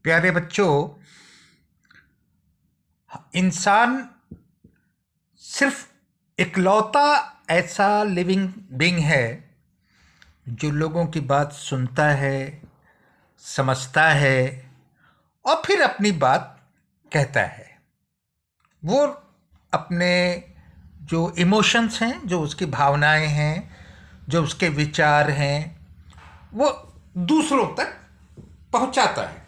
प्यारे बच्चों, इंसान सिर्फ इकलौता ऐसा लिविंग बीइंग है जो लोगों की बात सुनता है, समझता है और फिर अपनी बात कहता है। वो अपने जो इमोशंस हैं, जो उसकी भावनाएं हैं, जो उसके विचार हैं, वो दूसरों तक पहुंचाता है।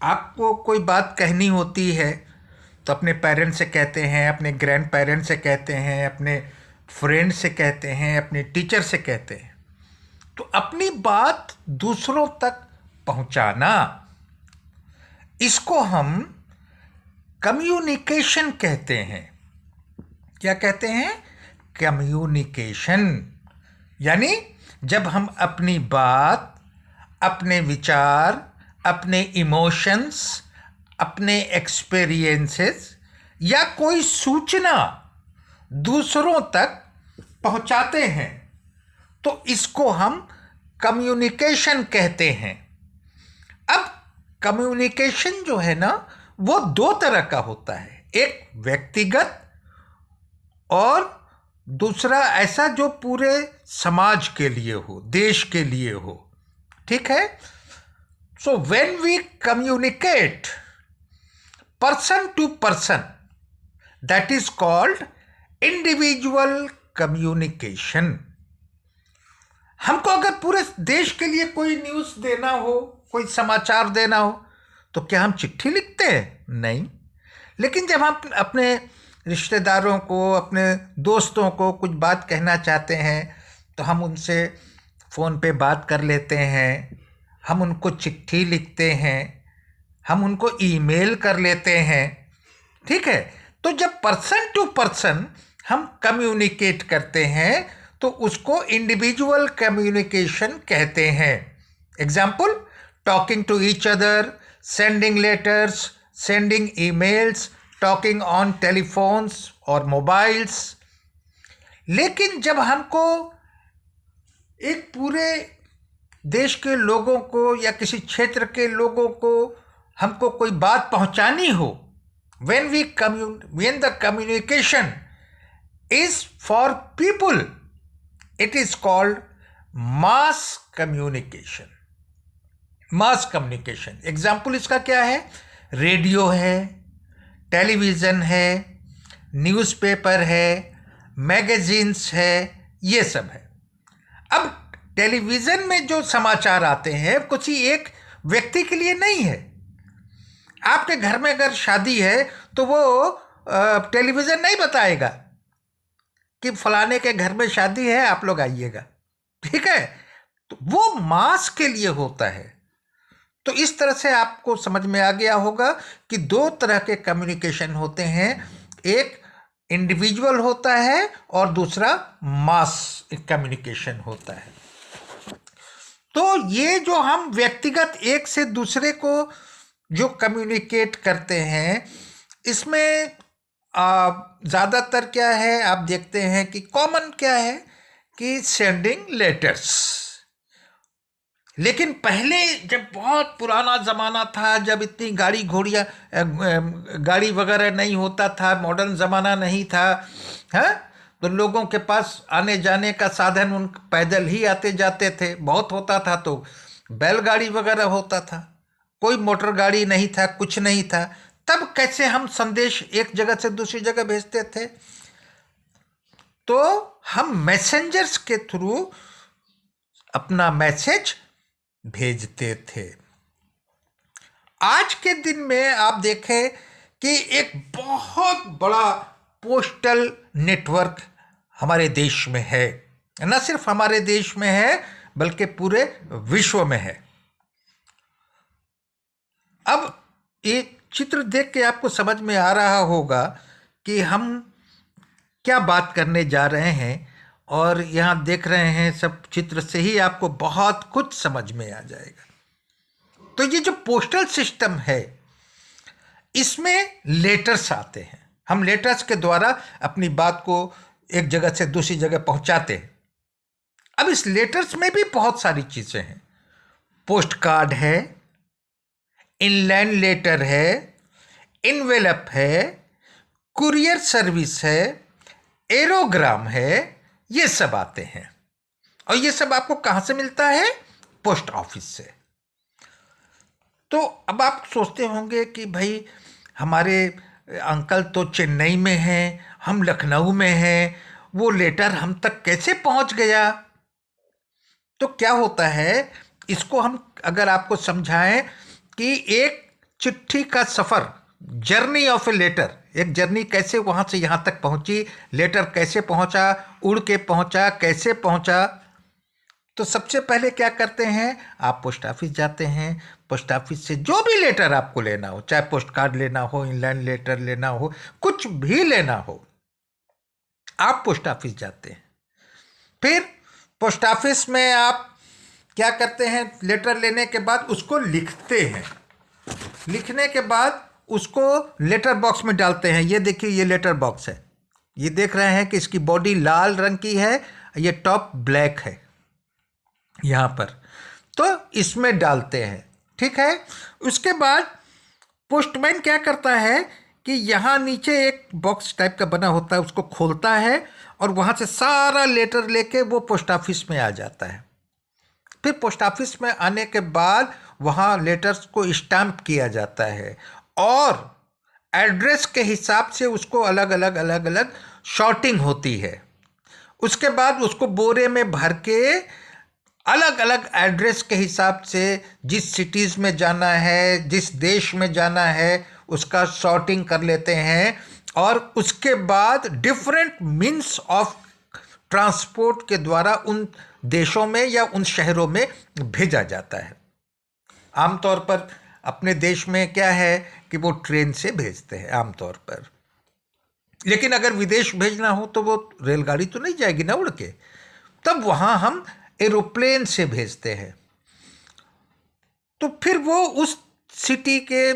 आपको कोई बात कहनी होती है तो अपने पेरेंट्स से कहते हैं, अपने ग्रैंड पेरेंट्स से कहते हैं, अपने फ्रेंड से कहते हैं, अपने टीचर से कहते हैं। तो अपनी बात दूसरों तक पहुंचाना, इसको हम कम्युनिकेशन कहते हैं। क्या कहते हैं? कम्युनिकेशन। यानी जब हम अपनी बात, अपने विचार, अपने इमोशंस, अपने एक्सपीरियंसेस या कोई सूचना दूसरों तक पहुंचाते हैं तो इसको हम कम्युनिकेशन कहते हैं। अब कम्युनिकेशन जो है ना, वो दो तरह का होता है। एक व्यक्तिगत और दूसरा ऐसा जो पूरे समाज के लिए हो, देश के लिए हो। ठीक है? So when we communicate person to person, that is called individual communication. हमको अगर पूरे देश के लिए कोई न्यूज़ देना हो, कोई समाचार देना हो, तो क्या हम चिट्ठी लिखते हैं? नहीं। लेकिन जब हम अपने रिश्तेदारों को, अपने दोस्तों को कुछ बात कहना चाहते हैं तो हम उनसे फ़ोन पे बात कर लेते हैं, हम उनको चिट्ठी लिखते हैं, हम उनको ईमेल कर लेते हैं। ठीक है? तो जब पर्सन टू पर्सन हम कम्युनिकेट करते हैं तो उसको इंडिविजुअल कम्युनिकेशन कहते हैं। Example, talking to each other, sending letters, sending emails, talking on telephones और मोबाइल्स। लेकिन जब हमको एक पूरे देश के लोगों को या किसी क्षेत्र के लोगों को हमको कोई बात पहुंचानी हो, when the communication is for people, it is called mass communication. Mass communication. Example इसका क्या है? रेडियो है, टेलीविज़न है, न्यूज़पेपर है, मैगजीन्स है, ये सब है। अब टेलीविज़न में जो समाचार आते हैं कुछ ही एक व्यक्ति के लिए नहीं है। आपके घर में अगर शादी है तो वो टेलीविज़न नहीं बताएगा कि फलाने के घर में शादी है, आप लोग आइएगा। ठीक है? तो वो मास के लिए होता है। तो इस तरह से आपको समझ में आ गया होगा कि दो तरह के कम्युनिकेशन होते हैं। एक इंडिविजुअल होता है और दूसरा मास कम्युनिकेशन होता है। तो ये जो हम व्यक्तिगत एक से दूसरे को जो कम्युनिकेट करते हैं, इसमें ज़्यादातर क्या है, आप देखते हैं कि कॉमन क्या है कि सेंडिंग लेटर्स। लेकिन पहले जब बहुत पुराना ज़माना था, जब इतनी गाड़ी वगैरह नहीं होता था, मॉडर्न ज़माना नहीं था, हाँ, तो लोगों के पास आने जाने का साधन उन पैदल ही आते जाते थे। बहुत होता था तो बैलगाड़ी वगैरह होता था, कोई मोटर गाड़ी नहीं था, कुछ नहीं था। तब कैसे हम संदेश एक जगह से दूसरी जगह भेजते थे? तो हम मैसेंजर्स के थ्रू अपना मैसेज भेजते थे। आज के दिन में आप देखें कि एक बहुत बड़ा पोस्टल नेटवर्क हमारे देश में है। न सिर्फ हमारे देश में है बल्कि पूरे विश्व में है। अब एक चित्र देख के आपको समझ में आ रहा होगा कि हम क्या बात करने जा रहे हैं, और यहाँ देख रहे हैं सब चित्र से ही आपको बहुत कुछ समझ में आ जाएगा। तो ये जो पोस्टल सिस्टम है, इसमें लेटर्स आते हैं। हम लेटर्स के द्वारा अपनी बात को एक जगह से दूसरी जगह पहुंचाते हैं। अब इस लेटर्स में भी बहुत सारी चीज़ें हैं। पोस्ट कार्ड है, इनलैंड लेटर है, इनवेलप है, कुरियर सर्विस है, एरोग्राम है, ये सब आते हैं। और ये सब आपको कहाँ से मिलता है? पोस्ट ऑफिस से। तो अब आप सोचते होंगे कि भाई हमारे अंकल तो चेन्नई में हैं, हम लखनऊ में हैं, वो लेटर हम तक कैसे पहुंच गया? तो क्या होता है, इसको हम अगर आपको समझाएं कि एक चिट्ठी का सफ़र, जर्नी ऑफ ए लेटर, एक जर्नी कैसे वहाँ से यहाँ तक पहुँची, लेटर कैसे पहुँचा, उड़ के पहुँचा, कैसे पहुँचा। तो सबसे पहले क्या करते हैं, आप पोस्ट ऑफिस जाते हैं। पोस्ट ऑफिस से जो भी लेटर आपको लेना हो, चाहे पोस्ट कार्ड लेना हो, इनलैंड लेटर लेना हो, कुछ भी लेना हो, आप पोस्ट ऑफिस जाते हैं। फिर पोस्ट ऑफिस में आप क्या करते हैं, लेटर लेने के बाद उसको लिखते हैं। लिखने के बाद उसको लेटर बॉक्स में डालते हैं। ये देखिए, ये लेटर बॉक्स है, ये देख रहे हैं कि इसकी बॉडी लाल रंग की है, ये टॉप ब्लैक है यहाँ पर, तो इसमें डालते हैं। ठीक है। उसके बाद पोस्टमैन क्या करता है कि यहाँ नीचे एक बॉक्स टाइप का बना होता है, उसको खोलता है और वहाँ से सारा लेटर लेके वो पोस्ट ऑफिस में आ जाता है। फिर पोस्ट ऑफिस में आने के बाद वहाँ लेटर्स को स्टैम्प किया जाता है और एड्रेस के हिसाब से उसको अलग अलग शॉर्टिंग होती है। उसके बाद उसको बोरे में भर के अलग अलग एड्रेस के हिसाब से जिस सिटीज़ में जाना है, जिस देश में जाना है, उसका शॉर्टिंग कर लेते हैं और उसके बाद डिफरेंट मीन्स ऑफ ट्रांसपोर्ट के द्वारा उन देशों में या उन शहरों में भेजा जाता है। आमतौर पर अपने देश में क्या है कि वो ट्रेन से भेजते हैं आमतौर पर, लेकिन अगर विदेश भेजना हो तो वो रेलगाड़ी तो नहीं जाएगी ना उड़ के, तब वहाँ हम एरोप्लेन से भेजते हैं। तो फिर वो उस सिटी के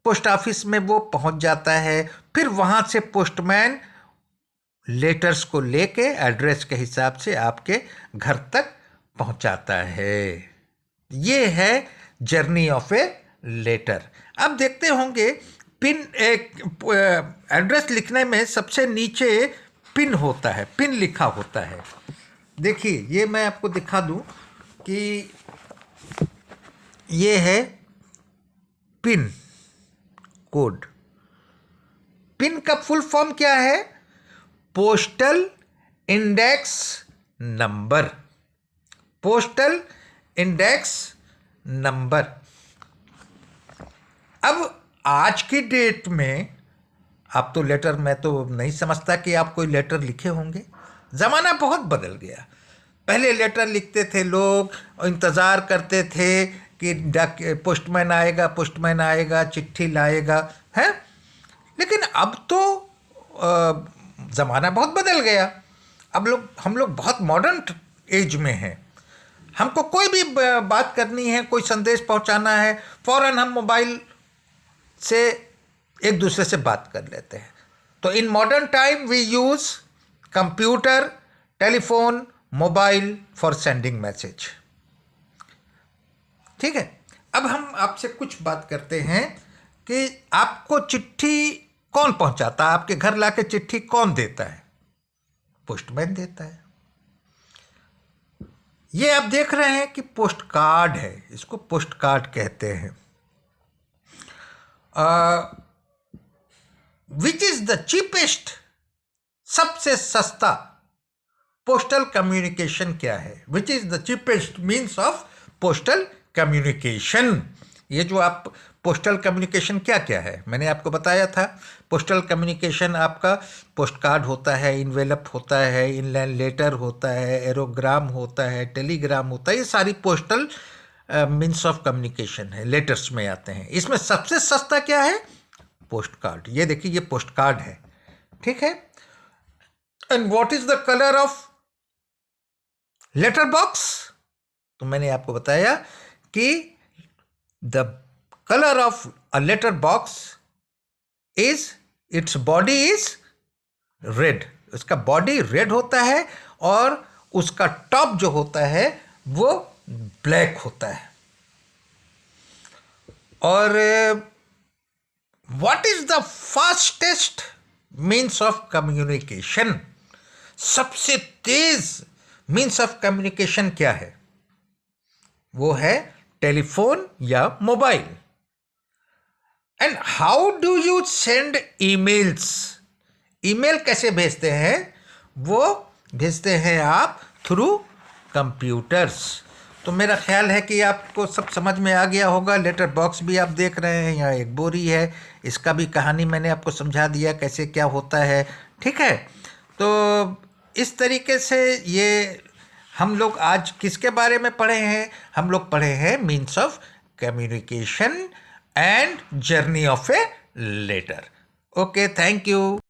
पोस्ट ऑफिस में वो पहुँच जाता है। फिर वहाँ से पोस्टमैन लेटर्स को लेके एड्रेस के हिसाब से आपके घर तक पहुँचाता है। ये है जर्नी ऑफ ए लेटर। अब देखते होंगे पिन, एड्रेस लिखने में सबसे नीचे पिन होता है, पिन लिखा होता है। देखिए, ये मैं आपको दिखा दूं कि ये है पिन कोड। पिन का फुल फॉर्म क्या है? Postal index number. Postal index number. अब आज की डेट में आप तो लेटर, मैं तो नहीं समझता कि आप कोई लेटर लिखे होंगे। ज़माना बहुत बदल गया। पहले लेटर लिखते थे लोग, इंतज़ार करते थे कि पोस्टमैन आएगा, चिट्ठी लाएगा, है। लेकिन अब तो ज़माना बहुत बदल गया। अब हम लोग बहुत मॉडर्न एज में हैं। हमको कोई भी बात करनी है, कोई संदेश पहुंचाना है, फ़ौरन हम मोबाइल से एक दूसरे से बात कर लेते हैं। तो in modern time we use computer, telephone, mobile for sending message. ठीक है। अब हम आपसे कुछ बात करते हैं कि आपको चिट्ठी कौन पहुंचाता है, आपके घर लाके चिट्ठी कौन देता है? पोस्टमैन देता है। ये आप देख रहे हैं कि पोस्ट कार्ड है, इसको पोस्ट कार्ड कहते हैं। विच इज द चीपेस्ट, सबसे सस्ता पोस्टल कम्युनिकेशन क्या है? Which is the cheapest means of postal communication. ये जो आप पोस्टल कम्युनिकेशन क्या क्या है, मैंने आपको बताया था। पोस्टल कम्युनिकेशन आपका पोस्ट कार्ड होता है, इनवेलप होता है, इनलैंड लेटर होता है, एरोग्राम होता है, टेलीग्राम होता है। ये सारी पोस्टल मीन्स ऑफ कम्युनिकेशन है, लेटर्स में आते हैं। इसमें सबसे सस्ता क्या है? Post card. ये देखिए, ये पोस्ट कार्ड है। ठीक है। And what is the colour of letter box? तो मैंने आपको बताया कि the colour of a letter box is, its body is red. उसका बॉडी रेड होता है और उसका टॉप जो होता है वो ब्लैक होता है। और what is the fastest means of communication? सबसे तेज मीन्स ऑफ कम्युनिकेशन क्या है? वो है टेलीफोन या mobile. And how do you send emails? Email कैसे भेजते हैं? वो भेजते हैं आप थ्रू कंप्यूटर्स। तो मेरा ख्याल है कि आपको सब समझ में आ गया होगा। लेटर बॉक्स भी आप देख रहे हैं, यहाँ एक बोरी है, इसका भी कहानी मैंने आपको समझा दिया कैसे क्या होता है। ठीक है, तो इस तरीके से ये हम लोग आज किसके बारे में पढ़े हैं? हम लोग पढ़े हैं means of communication and journey of a letter. Okay, thank you.